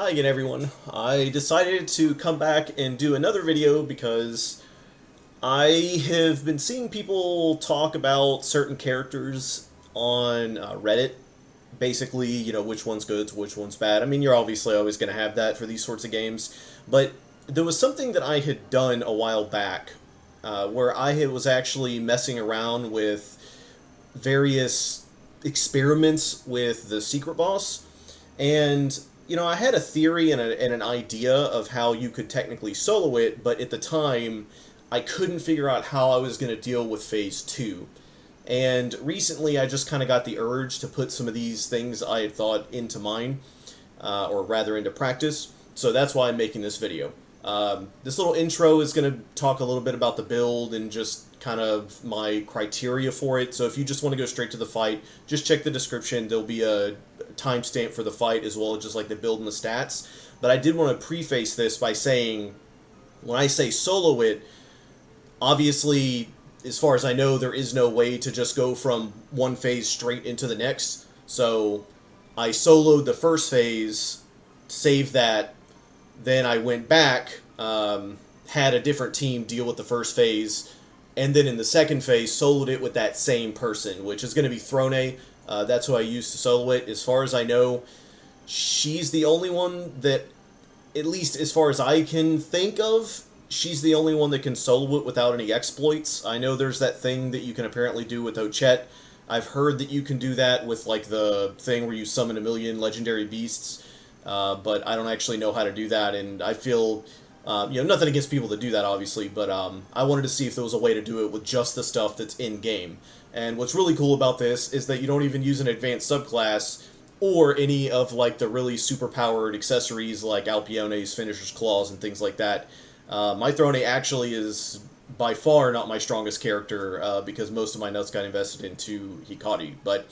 Hi again everyone. I decided to come back and do another video because I have been seeing people talk about certain characters on Reddit. Basically, which one's good, which one's bad. I mean, you're obviously always going to have that for these sorts of games, but there was something that I had done a while back where was actually messing around with various experiments with the secret boss. And, I had a theory and an idea of how you could technically solo it, but at the time, I couldn't figure out how I was going to deal with Phase 2. And recently, I just kind of got the urge to put some of these things I had thought into mine, or rather into practice. So that's why I'm making this video. This little intro is going to talk a little bit about the build and just kind of my criteria for it. So if you just want to go straight to the fight, just check the description. There'll be a timestamp for the fight as well as just like the build and the stats. But I did want to preface this by saying, when I say solo it, obviously, as far as I know, there is no way to just go from one phase straight into the next. So I soloed the first phase, saved that, then I went back, had a different team deal with the first phase, and then in the second phase, soloed it with that same person, which is going to be Throne. That's who I used to solo it. As far as I know, she's the only one that, at least as far as I can think of, she's the only one that can solo it without any exploits. I know there's that thing that you can apparently do with Ochet. I've heard that you can do that with like the thing where you summon a million legendary beasts, but I don't actually know how to do that, and I feel, nothing against people that do that, obviously, but I wanted to see if there was a way to do it with just the stuff that's in-game. And what's really cool about this is that you don't even use an advanced subclass or any of like the really super-powered accessories like Alpione's, Finisher's Claws, and things like that. My Throne actually is by far not my strongest character because most of my nuts got invested into Hikari. But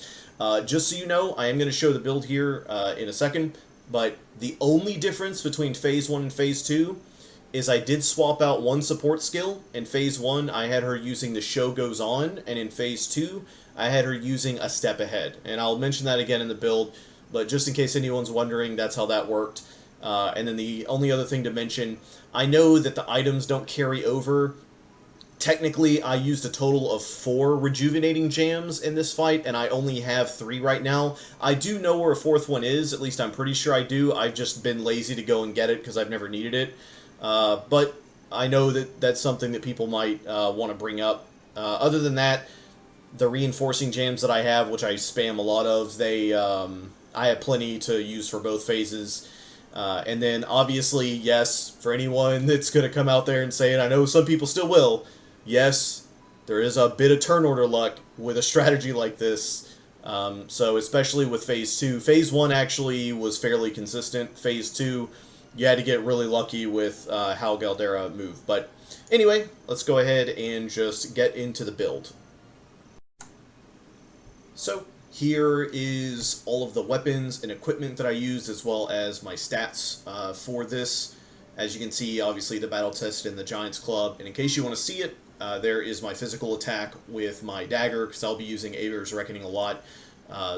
just so you know, I am going to show the build here in a second. But the only difference between Phase 1 and Phase 2 is I did swap out one support skill. In Phase 1, I had her using the Show Goes On, and in Phase 2, I had her using a Step Ahead. And I'll mention that again in the build, but just in case anyone's wondering, that's how that worked. And then the only other thing to mention, I know that the items don't carry over. Technically, I used a total of 4 rejuvenating jams in this fight, and I only have 3 right now. I do know where a 4th one is, at least I'm pretty sure I do. I've just been lazy to go and get it because I've never needed it. But I know that that's something that people might want to bring up. Other than that, the reinforcing jams that I have, which I spam a lot of, I have plenty to use for both phases. And then, obviously, yes, for anyone that's going to come out there and say it, I know some people still will, yes, there is a bit of turn order luck with a strategy like this. So especially with Phase 2. Phase 1 actually was fairly consistent. Phase 2, you had to get really lucky with how Galdera moved. But anyway, let's go ahead and just get into the build. So here is all of the weapons and equipment that I used, as well as my stats for this. As you can see, obviously the battle test in the Giants Club, and in case you want to see it, there is my physical attack with my dagger, because I'll be using Aber's Reckoning a lot.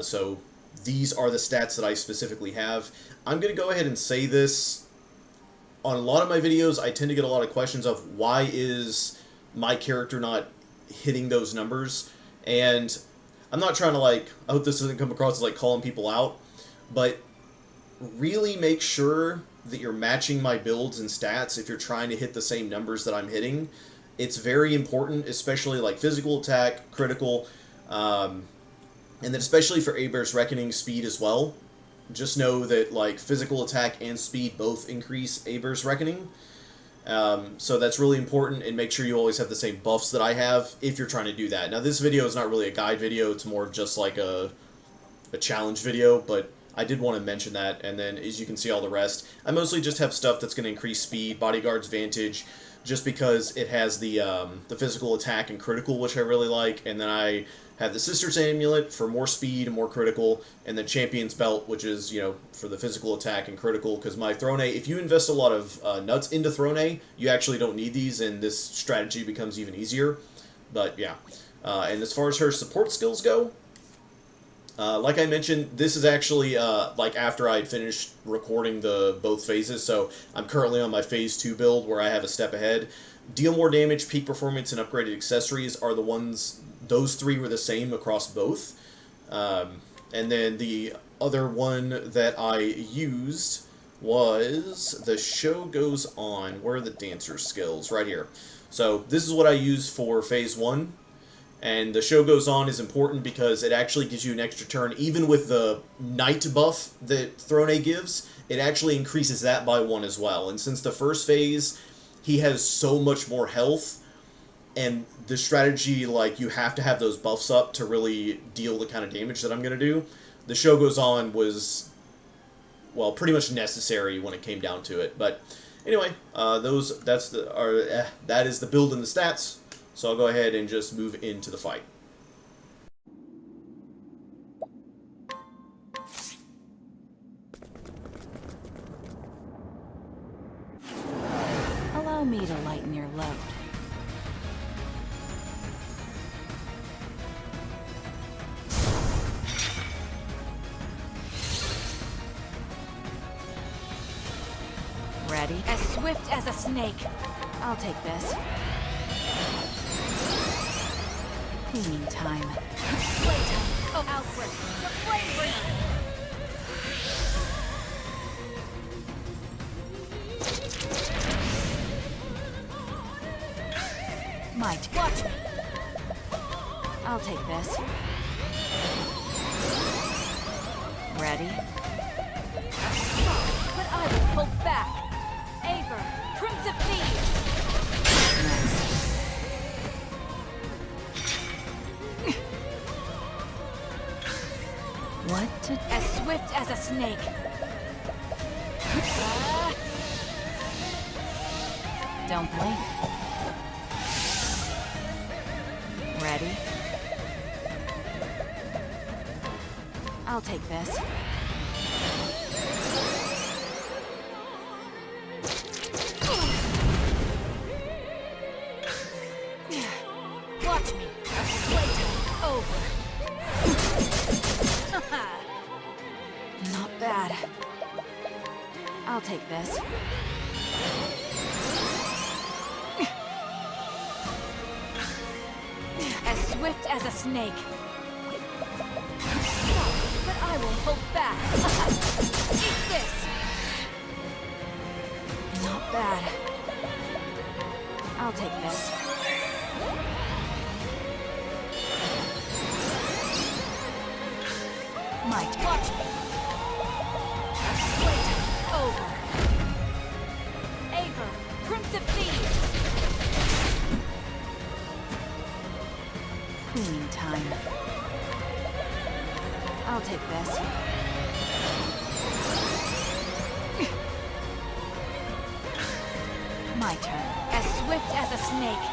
So these are the stats that I specifically have. I'm going to go ahead and say this. On a lot of my videos, I tend to get a lot of questions of why is my character not hitting those numbers, and I'm not trying to, I hope this doesn't come across as, calling people out, but really make sure that you're matching my builds and stats if you're trying to hit the same numbers that I'm hitting. It's very important, especially, physical attack, critical, and then especially for Aber's Reckoning speed as well. Just know that, physical attack and speed both increase Aber's Reckoning. So that's really important, and make sure you always have the same buffs that I have if you're trying to do that. Now, this video is not really a guide video, it's more of just a challenge video, but I did want to mention that, and then as you can see all the rest, I mostly just have stuff that's going to increase speed, Bodyguard's Vantage, just because it has the physical attack and critical, which I really like, and then I have the Sister's Amulet for more speed and more critical, and then Champion's Belt, which is, for the physical attack and critical, because my Throne, if you invest a lot of nuts into Throne, you actually don't need these, and this strategy becomes even easier. But, yeah. And as far as her support skills go, Like I mentioned, this is actually like after I had finished recording the both phases, so I'm currently on my phase 2 build where I have a step ahead. Deal more damage, peak performance, and upgraded accessories are the ones. Those three were the same across both. And then the other one that I used was the show goes on. Where are the dancer skills? Right here. So this is what I use for phase 1. And the show goes on is important because it actually gives you an extra turn. Even with the night buff that Throne gives, it actually increases that by 1 as well. And since the first phase, he has so much more health, and the strategy, like, you have to have those buffs up to really deal the kind of damage that I'm going to do, the show goes on was, well, pretty much necessary when it came down to it. But anyway, that is the build and the stats. So I'll go ahead and just move into the fight. Allow me to lighten your load. Ready? As swift as a snake. I'll take this. Cleaning time. Playtime. Oh, outbreak. The flame bringer. Might. Watch me. I'll take this. Ready? But I will hold back. Aver, Prince of Thieves. Next. What to... As swift as a snake. Don't blink. Ready? I'll take this. Watch me. Playtime's over. Not bad. I'll take this. As swift as a snake. But I won't hold back. Eat this. Not bad. I'll take this. Might. Watch me. Playtime's over. Aver, Prince of Thieves. Cleaning time. I'll take this. My turn. As swift as a snake.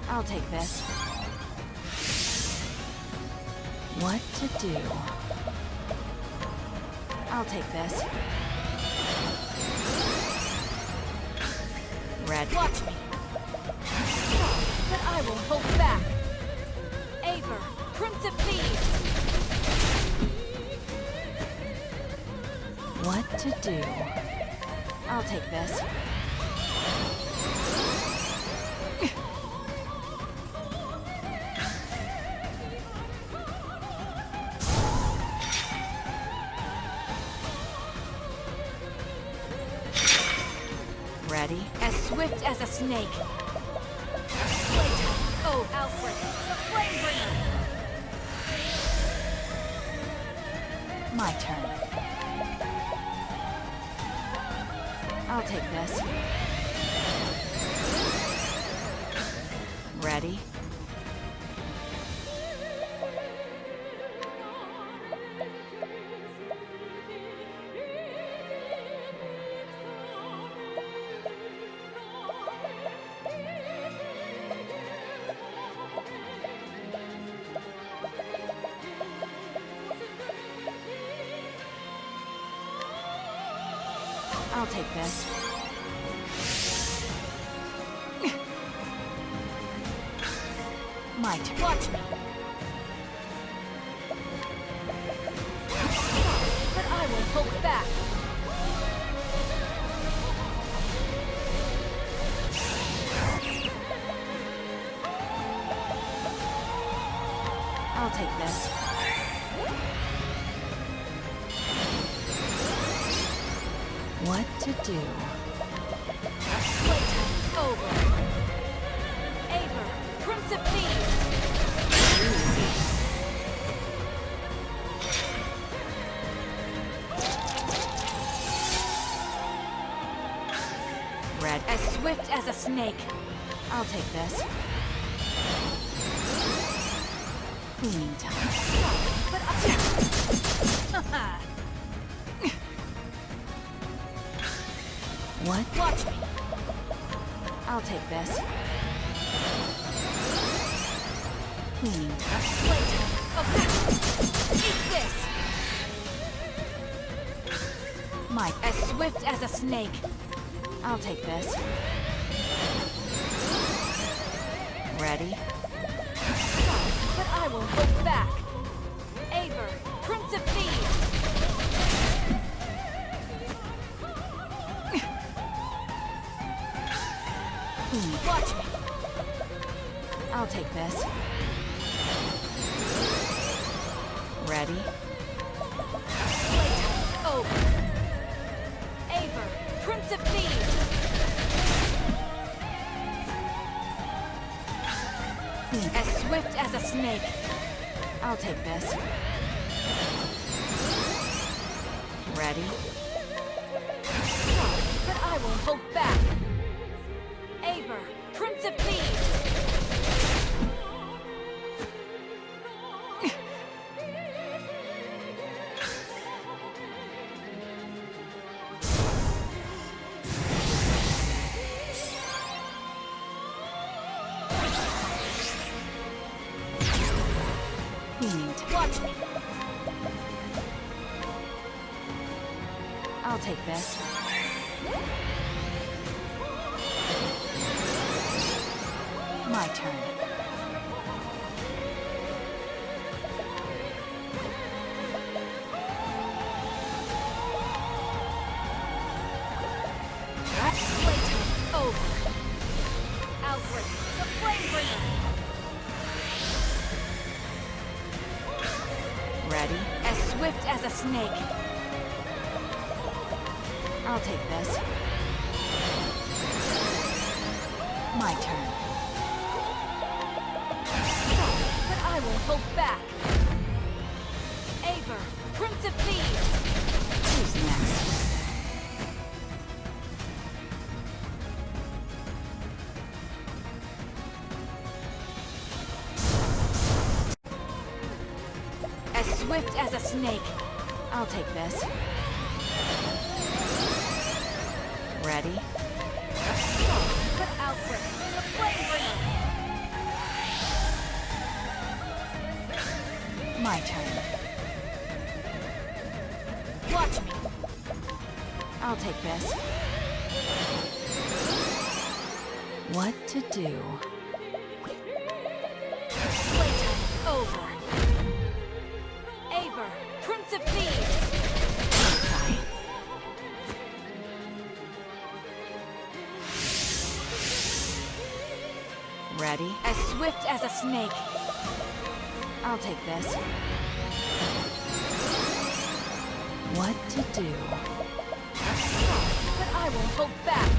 I'll take this. What to do? I'll take this. Red. Watch me. But I will hold back. Aver, Prince of Thieves. What to do? I'll take this. Ready? As swift as a snake. Playtime. Oh, outbreak. The flame bringer. My turn. I'll take this. Ready? I'll take this. Might watch me. But I will poke back. I'll take this. What to do? Playtime's over. Aver, Prince of Thieves. Red, as swift as a snake. I'll take this. Cleaning time. But what? Watch me. I'll take this. Cleaning time. Playtime. Okay. Eat this. Mike, as swift as a snake. I'll take this. Ready? But I will look back. Aver, Prince of Thieves. Watch me. I'll take this. Ready? Playtime's over. Aver, Prince of Thieves. As swift as a snake. I'll take this. Ready? But I will hold back. Aver, Prince of Thieves. Watch me. I'll take this. My turn. Playtime's over. Outbreak, the Flamebringer. Ready? As swift as a snake. I'll take this. My turn. But I will hold back. Aver, Prince of Thieves. Who's next? As swift as a snake. I'll take this. Ready? But outbreak, the Flamebringer. My turn. Watch me. I'll take this. What to do? Playtime's over. Aver, Prince of Thieves. Ready? As swift as a snake. I'll take this. What to do? But I will hold back.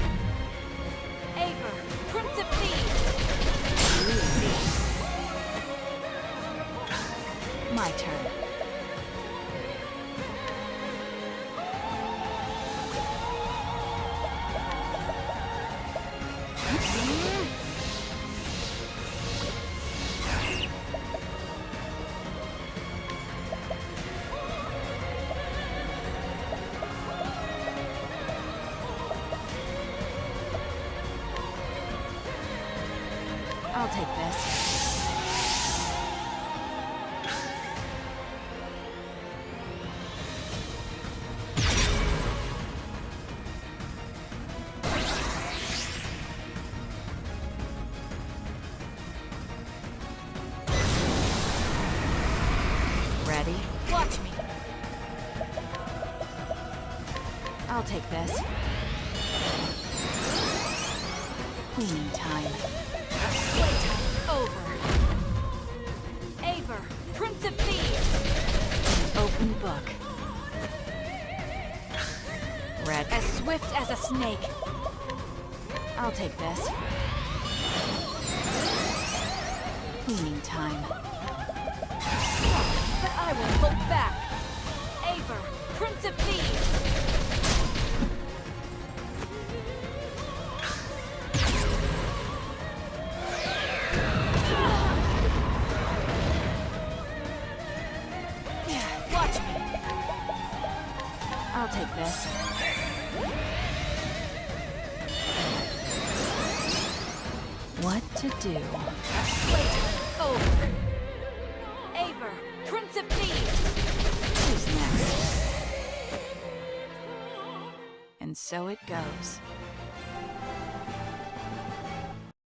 Aver, Prince of Thieves. Easy. My turn. I'll take this. I'll take this. Cleaning time. Playtime's over. Aver, Prince of Thieves. An open book. Red. As swift as a snake. I'll take this. Cleaning time. But I will hold back. Aver, Prince of Thieves. Watch me. I'll take this. What to do? Playtime's over. Aver, Prince of Thieves. Who's next? And so it goes.